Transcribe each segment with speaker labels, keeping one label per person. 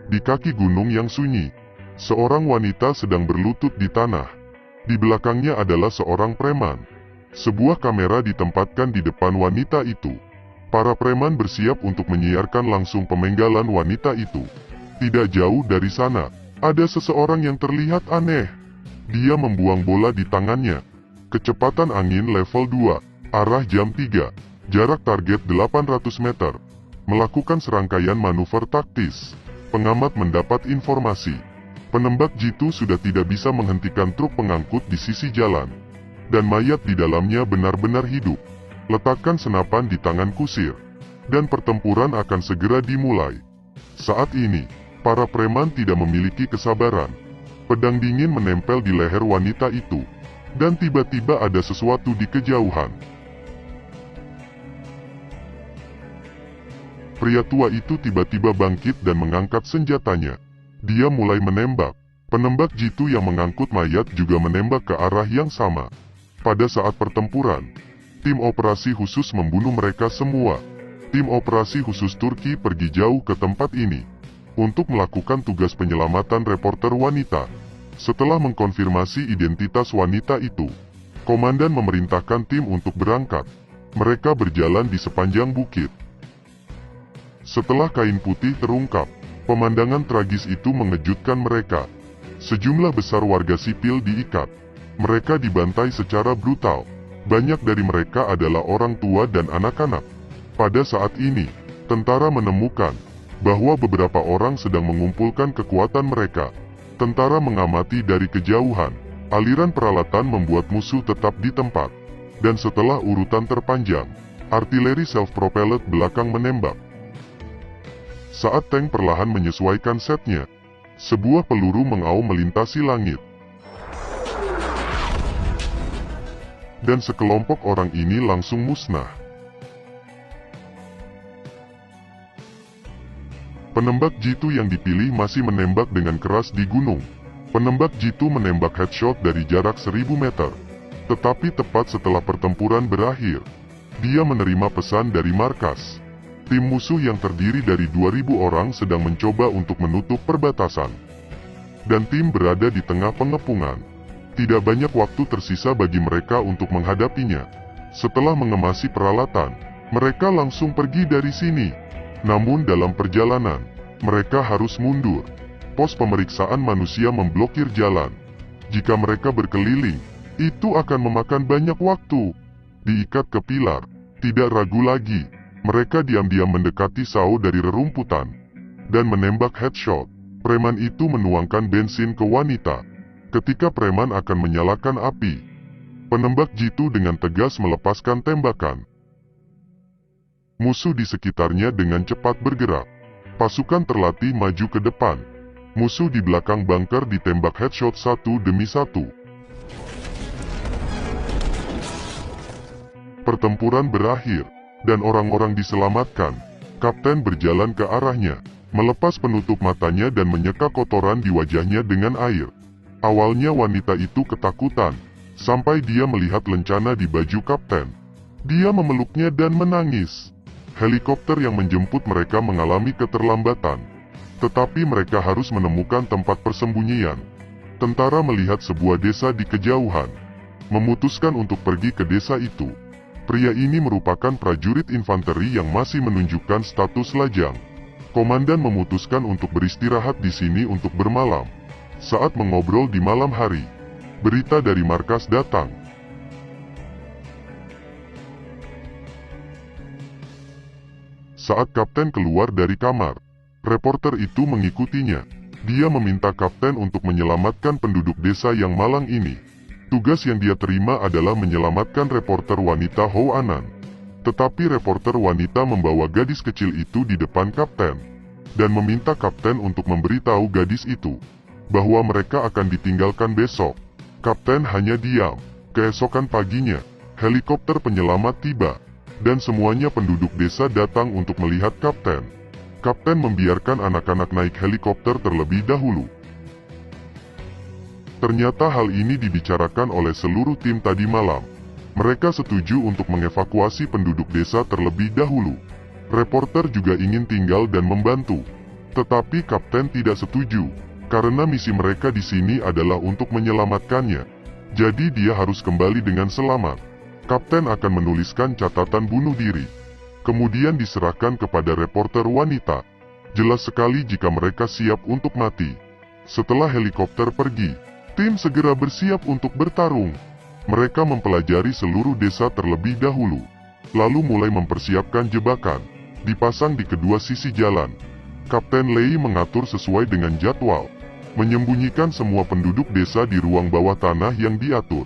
Speaker 1: Di kaki gunung yang sunyi, seorang wanita sedang berlutut di tanah. Di belakangnya adalah seorang preman. Sebuah kamera ditempatkan di depan wanita itu. Para preman bersiap untuk menyiarkan langsung pemenggalan wanita itu. Tidak jauh dari sana, ada seseorang yang terlihat aneh. Dia membuang bola di tangannya. Kecepatan angin level 2, arah jam 3, jarak target 800 meter. Melakukan serangkaian manuver taktis. Pengamat mendapat informasi. Penembak jitu sudah tidak bisa menghentikan truk pengangkut di sisi jalan. Dan mayat di dalamnya benar-benar hidup. Letakkan senapan di tangan kusir. Dan pertempuran akan segera dimulai. Saat ini, para preman tidak memiliki kesabaran. Pedang dingin menempel di leher wanita itu. Dan tiba-tiba ada sesuatu di kejauhan. Pria tua itu tiba-tiba bangkit dan mengangkat senjatanya. Dia mulai menembak. Penembak jitu yang mengangkut mayat juga menembak ke arah yang sama. Pada saat pertempuran, tim operasi khusus membunuh mereka semua. Tim operasi khusus Turki pergi jauh ke tempat ini untuk melakukan tugas penyelamatan reporter wanita. Setelah mengkonfirmasi identitas wanita itu, komandan memerintahkan tim untuk berangkat. Mereka berjalan di sepanjang bukit. Setelah kain putih terungkap, pemandangan tragis itu mengejutkan mereka. Sejumlah besar warga sipil diikat. Mereka dibantai secara brutal. Banyak dari mereka adalah orang tua dan anak-anak. Pada saat ini, tentara menemukan bahwa beberapa orang sedang mengumpulkan kekuatan mereka. Tentara mengamati dari kejauhan. Aliran peralatan membuat musuh tetap di tempat. Dan setelah urutan terpanjang, artileri self-propelled belakang menembak. Saat tank perlahan menyesuaikan setnya, sebuah peluru mengaum melintasi langit. Dan sekelompok orang ini langsung musnah. Penembak jitu yang dipilih masih menembak dengan keras di gunung. Penembak jitu menembak headshot dari jarak 1000 meter. Tetapi tepat setelah pertempuran berakhir, dia menerima pesan dari markas. Tim musuh yang terdiri dari 2000 orang sedang mencoba untuk menutup perbatasan. Dan tim berada di tengah pengepungan. Tidak banyak waktu tersisa bagi mereka untuk menghadapinya. Setelah mengemasi peralatan, mereka langsung pergi dari sini. Namun dalam perjalanan, mereka harus mundur. Pos pemeriksaan manusia memblokir jalan. Jika mereka berkeliling, itu akan memakan banyak waktu. Diikat ke pilar, tidak ragu lagi. Mereka diam-diam mendekati Sao dari rerumputan dan menembak headshot. Preman itu menuangkan bensin ke wanita. Ketika preman akan menyalakan api, penembak jitu dengan tegas melepaskan tembakan. Musuh di sekitarnya dengan cepat bergerak. Pasukan terlatih maju ke depan. Musuh di belakang bunker ditembak headshot satu demi satu. Pertempuran berakhir. Dan orang-orang diselamatkan. Kapten berjalan ke arahnya, melepas penutup matanya dan menyeka kotoran di wajahnya dengan air. Awalnya wanita itu ketakutan, sampai dia melihat lencana di baju kapten. Dia memeluknya dan menangis. Helikopter yang menjemput mereka mengalami keterlambatan. Tetapi mereka harus menemukan tempat persembunyian. Tentara melihat sebuah desa di kejauhan, memutuskan untuk pergi ke desa itu. Pria ini merupakan prajurit infanteri yang masih menunjukkan status lajang. Komandan memutuskan untuk beristirahat di sini untuk bermalam. Saat mengobrol di malam hari, berita dari markas datang. Saat kapten keluar dari kamar, reporter itu mengikutinya. Dia meminta kapten untuk menyelamatkan penduduk desa yang malang ini. Tugas yang dia terima adalah menyelamatkan reporter wanita Ho Anan. Tetapi reporter wanita membawa gadis kecil itu di depan kapten, dan meminta kapten untuk memberitahu gadis itu bahwa mereka akan ditinggalkan besok. Kapten hanya diam. Keesokan paginya, helikopter penyelamat tiba, dan semuanya penduduk desa datang untuk melihat kapten. Kapten membiarkan anak-anak naik helikopter terlebih dahulu. Ternyata hal ini dibicarakan oleh seluruh tim tadi malam. Mereka setuju untuk mengevakuasi penduduk desa terlebih dahulu. Reporter juga ingin tinggal dan membantu. Tetapi Kapten tidak setuju, karena misi mereka di sini adalah untuk menyelamatkannya. Jadi dia harus kembali dengan selamat. Kapten akan menuliskan catatan bunuh diri, kemudian diserahkan kepada reporter wanita. Jelas sekali jika mereka siap untuk mati. Setelah helikopter pergi, tim segera bersiap untuk bertarung. Mereka mempelajari seluruh desa terlebih dahulu, lalu mulai mempersiapkan jebakan, dipasang di kedua sisi jalan. Kapten Lei mengatur sesuai dengan jadwal, menyembunyikan semua penduduk desa di ruang bawah tanah yang diatur,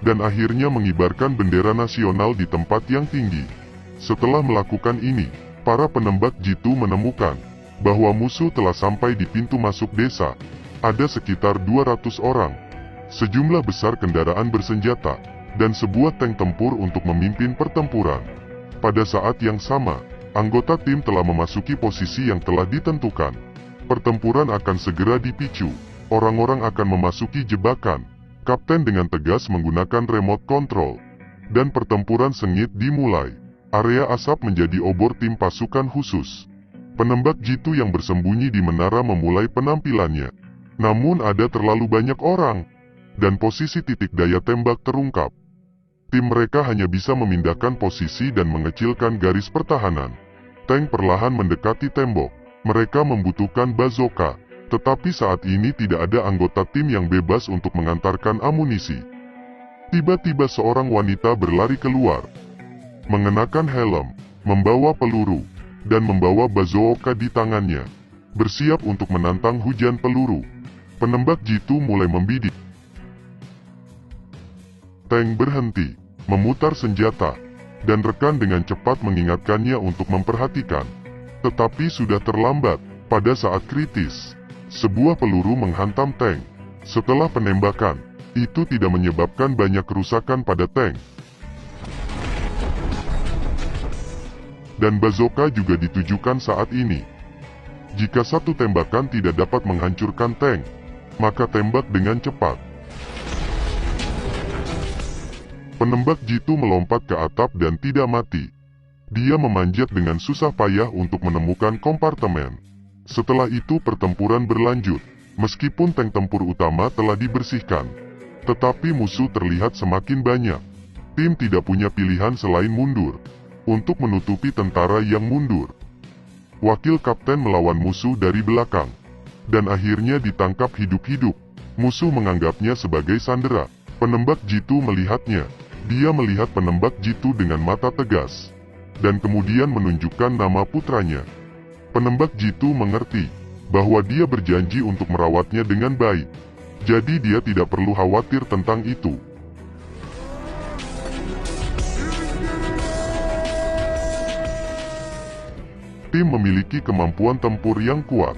Speaker 1: dan akhirnya mengibarkan bendera nasional di tempat yang tinggi. Setelah melakukan ini, para penembak jitu menemukan bahwa musuh telah sampai di pintu masuk desa. Ada sekitar 200 orang, sejumlah besar kendaraan bersenjata, dan sebuah tank tempur untuk memimpin pertempuran. Pada saat yang sama, anggota tim telah memasuki posisi yang telah ditentukan. Pertempuran akan segera dipicu. Orang-orang akan memasuki jebakan. Kapten dengan tegas menggunakan remote control, dan pertempuran sengit dimulai. Area asap menjadi obor tim pasukan khusus. Penembak jitu yang bersembunyi di menara memulai penampilannya. Namun ada terlalu banyak orang, dan posisi titik daya tembak terungkap. Tim mereka hanya bisa memindahkan posisi dan mengecilkan garis pertahanan. Tank perlahan mendekati tembok. Mereka membutuhkan bazooka, tetapi saat ini tidak ada anggota tim yang bebas untuk mengantarkan amunisi. Tiba-tiba seorang wanita berlari keluar, mengenakan helm, membawa peluru, dan membawa bazooka di tangannya, bersiap untuk menantang hujan peluru. Penembak jitu mulai membidik. Tank berhenti, memutar senjata, dan rekan dengan cepat mengingatkannya untuk memperhatikan. Tetapi sudah terlambat. Pada saat kritis, sebuah peluru menghantam tank. Setelah penembakan, itu tidak menyebabkan banyak kerusakan pada tank. Dan bazooka juga ditujukan saat ini. Jika satu tembakan tidak dapat menghancurkan tank, maka tembak dengan cepat. Penembak jitu melompat ke atap dan tidak mati. Dia memanjat dengan susah payah untuk menemukan kompartemen. Setelah itu pertempuran berlanjut. Meskipun tank tempur utama telah dibersihkan, tetapi musuh terlihat semakin banyak. Tim tidak punya pilihan selain mundur, untuk menutupi tentara yang mundur. Wakil kapten melawan musuh dari belakang, dan akhirnya ditangkap hidup-hidup. Musuh menganggapnya sebagai sandera. Penembak jitu melihatnya. Dia melihat penembak jitu dengan mata tegas, dan kemudian menunjukkan nama putranya. Penembak jitu mengerti bahwa dia berjanji untuk merawatnya dengan baik, jadi dia tidak perlu khawatir tentang itu. Tim memiliki kemampuan tempur yang kuat,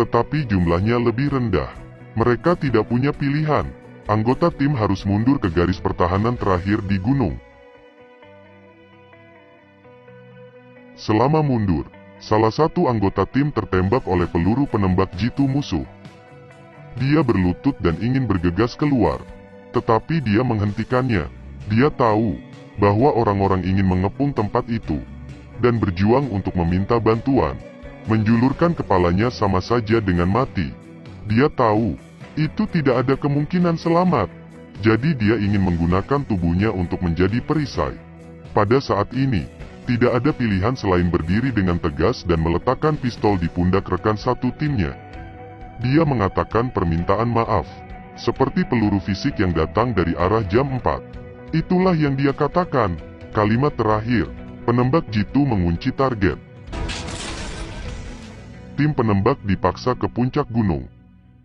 Speaker 1: tetapi jumlahnya lebih rendah. Mereka tidak punya pilihan. Anggota tim harus mundur ke garis pertahanan terakhir di gunung. Selama mundur, salah satu anggota tim tertembak oleh peluru penembak jitu musuh. Dia berlutut dan ingin bergegas keluar, tetapi dia menghentikannya. Dia tahu bahwa orang-orang ingin mengepung tempat itu, dan berjuang untuk meminta bantuan. Menjulurkan kepalanya sama saja dengan mati. Dia tahu itu tidak ada kemungkinan selamat, jadi dia ingin menggunakan tubuhnya untuk menjadi perisai. Pada saat ini, tidak ada pilihan selain berdiri dengan tegas dan meletakkan pistol di pundak rekan satu timnya. Dia mengatakan permintaan maaf, seperti peluru fisik yang datang dari arah jam 4. Itulah yang dia katakan. Kalimat terakhir, penembak jitu mengunci target. Tim penembak dipaksa ke puncak gunung.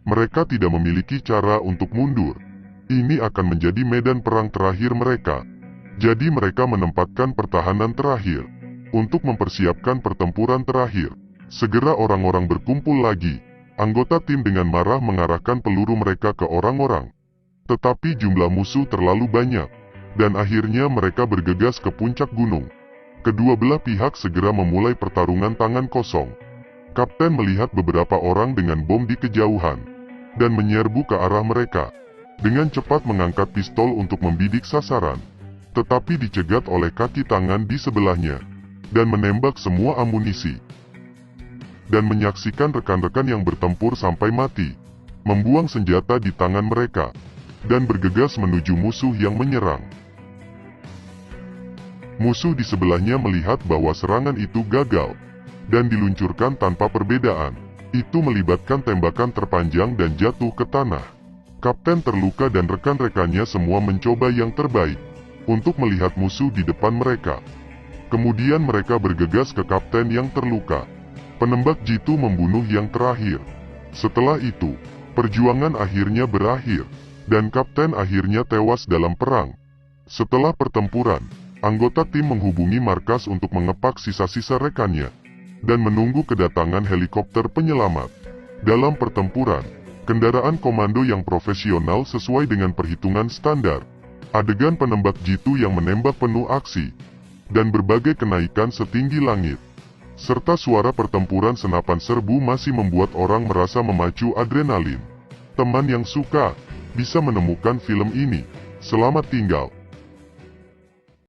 Speaker 1: Mereka tidak memiliki cara untuk mundur. Ini akan menjadi medan perang terakhir mereka. Jadi mereka menempatkan pertahanan terakhir untuk mempersiapkan pertempuran terakhir. Segera orang-orang berkumpul lagi. Anggota tim dengan marah mengarahkan peluru mereka ke orang-orang. Tetapi jumlah musuh terlalu banyak, dan akhirnya mereka bergegas ke puncak gunung. Kedua belah pihak segera memulai pertarungan tangan kosong. Kapten melihat beberapa orang dengan bom di kejauhan, dan menyerbu ke arah mereka. Dengan cepat mengangkat pistol untuk membidik sasaran, tetapi dicegat oleh kaki tangan di sebelahnya, dan menembak semua amunisi. dan menyaksikan rekan-rekan yang bertempur sampai mati, membuang senjata di tangan mereka, dan bergegas menuju musuh yang menyerang. Musuh di sebelahnya melihat bahwa serangan itu gagal, dan diluncurkan tanpa perbedaan. Itu melibatkan tembakan terpanjang dan jatuh ke tanah. Kapten terluka dan rekan-rekannya semua mencoba yang terbaik untuk melihat musuh di depan mereka. Kemudian mereka bergegas ke kapten yang terluka. Penembak jitu membunuh yang terakhir. Setelah itu, perjuangan akhirnya berakhir, dan kapten akhirnya tewas dalam perang. Setelah pertempuran, anggota tim menghubungi markas untuk mengepak sisa-sisa rekannya, dan menunggu kedatangan helikopter penyelamat. Dalam pertempuran, kendaraan komando yang profesional sesuai dengan perhitungan standar, adegan penembak jitu yang menembak penuh aksi, dan berbagai kenaikan setinggi langit, serta suara pertempuran senapan serbu masih membuat orang merasa memacu adrenalin. Teman yang suka bisa menemukan film ini. Selamat tinggal.